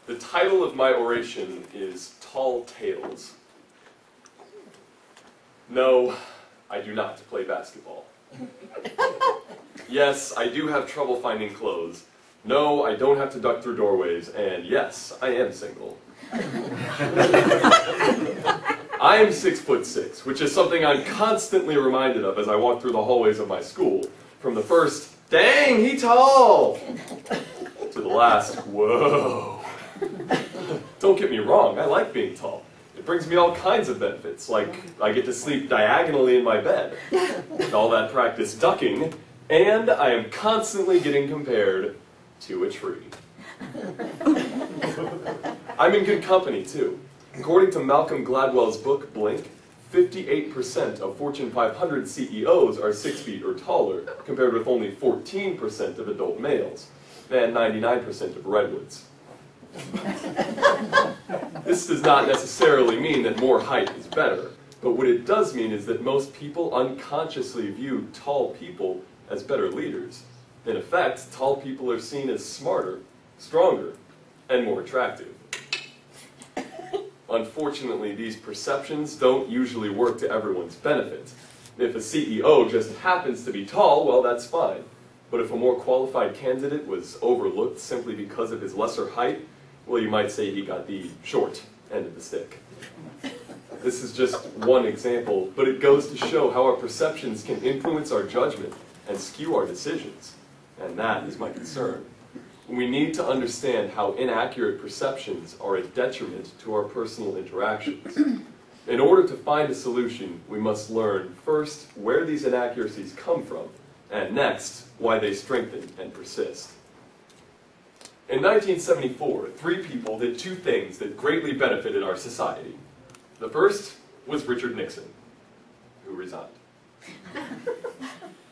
The title of my oration is Tall Tales. No, I do not play basketball. Yes, I do have trouble finding clothes. No, I don't have to duck through doorways. And yes, I am single. I am 6'6", which is something I'm constantly reminded of as I walk through the hallways of my school. From the first, dang, he tall, to the last, whoa. Don't get me wrong, I like being tall. It brings me all kinds of benefits, like I get to sleep diagonally in my bed, with all that practice ducking, and I am constantly getting compared to a tree. I'm in good company, too. According to Malcolm Gladwell's book, Blink, 58% of Fortune 500 CEOs are 6 feet or taller, compared with only 14% of adult males, and 99% of redwoods. This does not necessarily mean that more height is better, but what it does mean is that most people unconsciously view tall people as better leaders. In effect, tall people are seen as smarter, stronger, and more attractive. Unfortunately, these perceptions don't usually work to everyone's benefit. If a CEO just happens to be tall, well, that's fine. But if a more qualified candidate was overlooked simply because of his lesser height, well, you might say he got the short end of the stick. This is just one example, but it goes to show how our perceptions can influence our judgment and skew our decisions. And that is my concern. We need to understand how inaccurate perceptions are a detriment to our personal interactions. In order to find a solution, we must learn first where these inaccuracies come from, and next, why they strengthen and persist. In 1974, 3 people did 2 things that greatly benefited our society. The first was Richard Nixon, who resigned.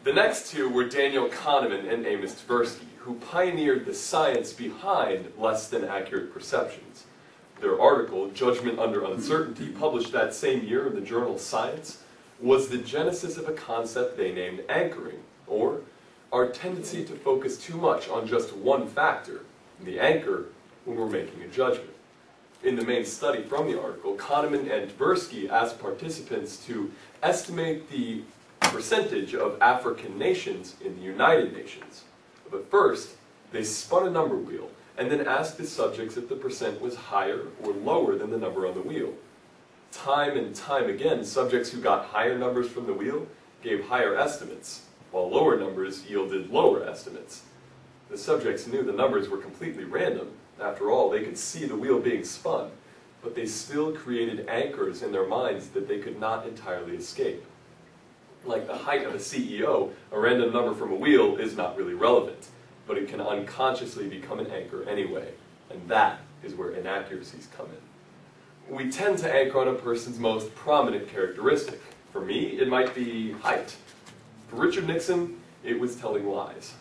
The next 2 were Daniel Kahneman and Amos Tversky, who pioneered the science behind less than accurate perceptions. Their article, Judgment Under Uncertainty, published that same year in the journal Science, was the genesis of a concept they named anchoring, or our tendency to focus too much on just one factor, the anchor, when we're making a judgment. In the main study from the article, Kahneman and Tversky asked participants to estimate the percentage of African nations in the United Nations. But first, they spun a number wheel and then asked the subjects if the percent was higher or lower than the number on the wheel. Time and time again, subjects who got higher numbers from the wheel gave higher estimates, while lower numbers yielded lower estimates. The subjects knew the numbers were completely random. After all, they could see the wheel being spun, but they still created anchors in their minds that they could not entirely escape. Like the height of a CEO, a random number from a wheel is not really relevant, but it can unconsciously become an anchor anyway, and that is where inaccuracies come in. We tend to anchor on a person's most prominent characteristic. For me, it might be height. For Richard Nixon, it was telling lies.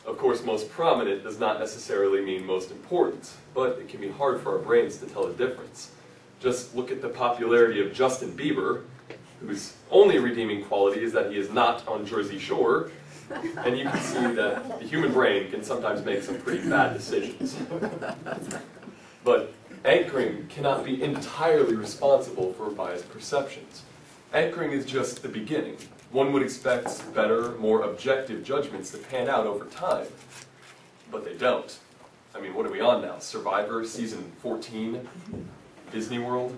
Of course, most prominent does not necessarily mean most important, but it can be hard for our brains to tell the difference. Just look at the popularity of Justin Bieber, whose only redeeming quality is that he is not on Jersey Shore, and you can see that the human brain can sometimes make some pretty bad decisions. But anchoring cannot be entirely responsible for biased perceptions. Anchoring is just the beginning. One would expect better, more objective judgments to pan out over time, but they don't. I mean, what are we on now? Survivor, Season 14? Disney World?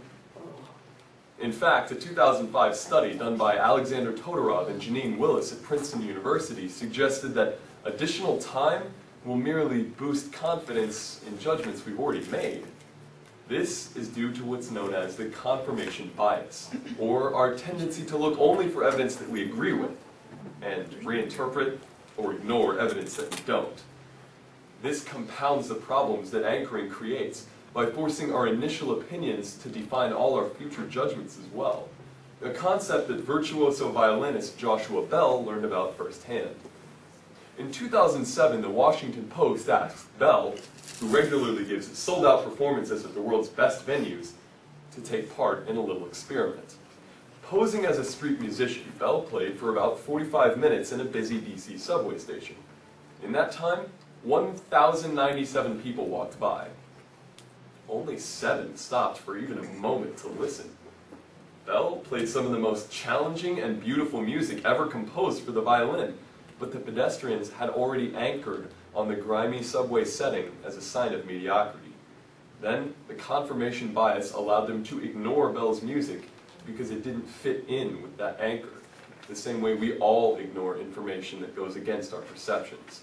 In fact, a 2005 study done by Alexander Todorov and Janine Willis at Princeton University suggested that additional time will merely boost confidence in judgments we've already made. This is due to what's known as the confirmation bias, or our tendency to look only for evidence that we agree with, and reinterpret or ignore evidence that we don't. This compounds the problems that anchoring creates by forcing our initial opinions to define all our future judgments as well, a concept that virtuoso violinist Joshua Bell learned about firsthand. In 2007, the Washington Post asked Bell, who regularly gives sold-out performances at the world's best venues, to take part in a little experiment. Posing as a street musician, Bell played for about 45 minutes in a busy DC subway station. In that time, 1,097 people walked by. only 7 stopped for even a moment to listen. Bell played some of the most challenging and beautiful music ever composed for the violin, but the pedestrians had already anchored on the grimy subway setting as a sign of mediocrity. Then, the confirmation bias allowed them to ignore Bell's music because it didn't fit in with that anchor, the same way we all ignore information that goes against our perceptions.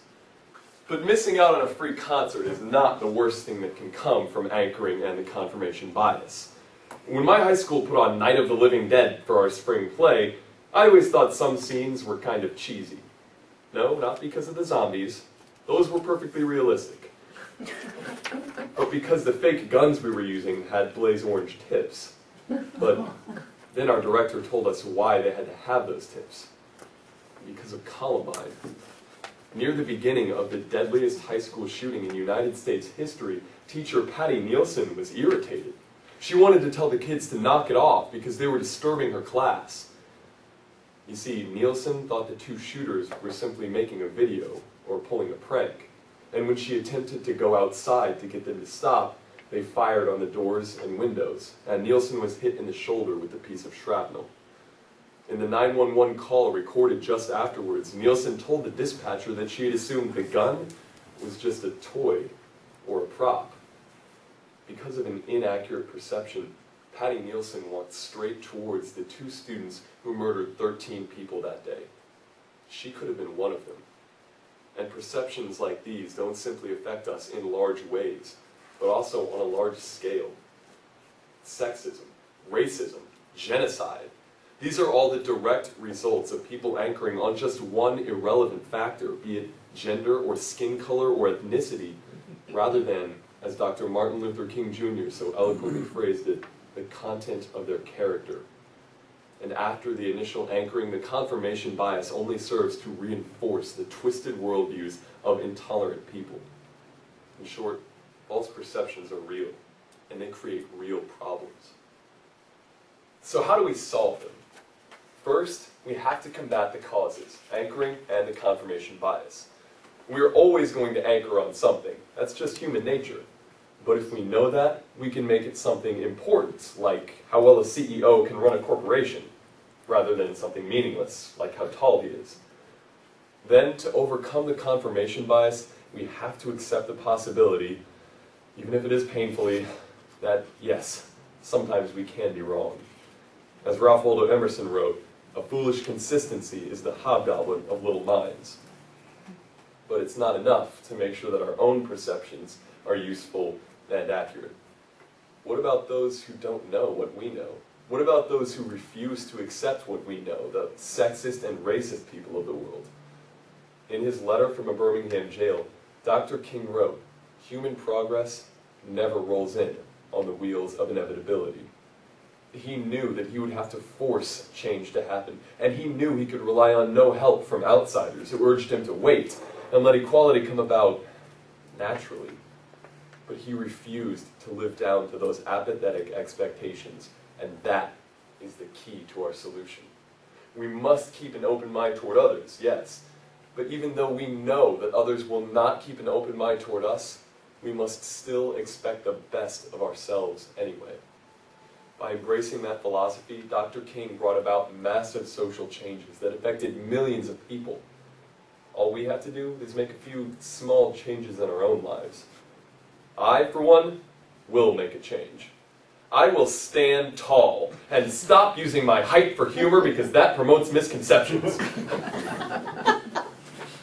But missing out on a free concert is not the worst thing that can come from anchoring and the confirmation bias. When my high school put on Night of the Living Dead for our spring play, I always thought some scenes were kind of cheesy. No, not because of the zombies. Those were perfectly realistic. But because the fake guns we were using had blaze orange tips. But then our director told us why they had to have those tips. Because of Columbine. Near the beginning of the deadliest high school shooting in United States history, teacher Patty Nielsen was irritated. She wanted to tell the kids to knock it off because they were disturbing her class. You see, Nielsen thought the 2 shooters were simply making a video or pulling a prank. And when she attempted to go outside to get them to stop, they fired on the doors and windows, and Nielsen was hit in the shoulder with a piece of shrapnel. In the 911 call recorded just afterwards, Nielsen told the dispatcher that she had assumed the gun was just a toy or a prop. Because of an inaccurate perception, Patty Nielsen walked straight towards the 2 students who murdered 13 people that day. She could have been one of them. And perceptions like these don't simply affect us in large ways, but also on a large scale. Sexism, racism, genocide. These are all the direct results of people anchoring on just one irrelevant factor, be it gender or skin color or ethnicity, rather than, as Dr. Martin Luther King Jr. so eloquently phrased it, the content of their character. And after the initial anchoring, the confirmation bias only serves to reinforce the twisted worldviews of intolerant people. In short, false perceptions are real, and they create real problems. So how do we solve them? First, we have to combat the causes, anchoring and the confirmation bias. We're always going to anchor on something. That's just human nature. But if we know that, we can make it something important, like how well a CEO can run a corporation, rather than something meaningless, like how tall he is. Then, to overcome the confirmation bias, we have to accept the possibility, even if it is painfully, that yes, sometimes we can be wrong. As Ralph Waldo Emerson wrote, a foolish consistency is the hobgoblin of little minds. But it's not enough to make sure that our own perceptions are useful and accurate. What about those who don't know what we know? What about those who refuse to accept what we know, the sexist and racist people of the world? In his letter from a Birmingham jail, Dr. King wrote, "Human progress never rolls in on the wheels of inevitability." He knew that he would have to force change to happen, and he knew he could rely on no help from outsiders who urged him to wait and let equality come about naturally. But he refused to live down to those apathetic expectations, and that is the key to our solution. We must keep an open mind toward others, yes, but even though we know that others will not keep an open mind toward us, we must still expect the best of ourselves anyway. By embracing that philosophy, Dr. King brought about massive social changes that affected millions of people. All we have to do is make a few small changes in our own lives. I, for one, will make a change. I will stand tall and stop using my height for humor because that promotes misconceptions.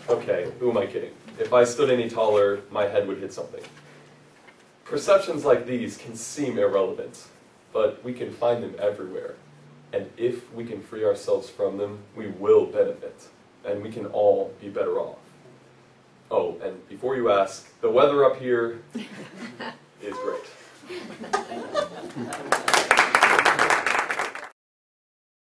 Okay, who am I kidding? If I stood any taller, my head would hit something. Perceptions like these can seem irrelevant, but we can find them everywhere. And if we can free ourselves from them, we will benefit, and we can all be better off. Oh, and before you ask, the weather up here is great.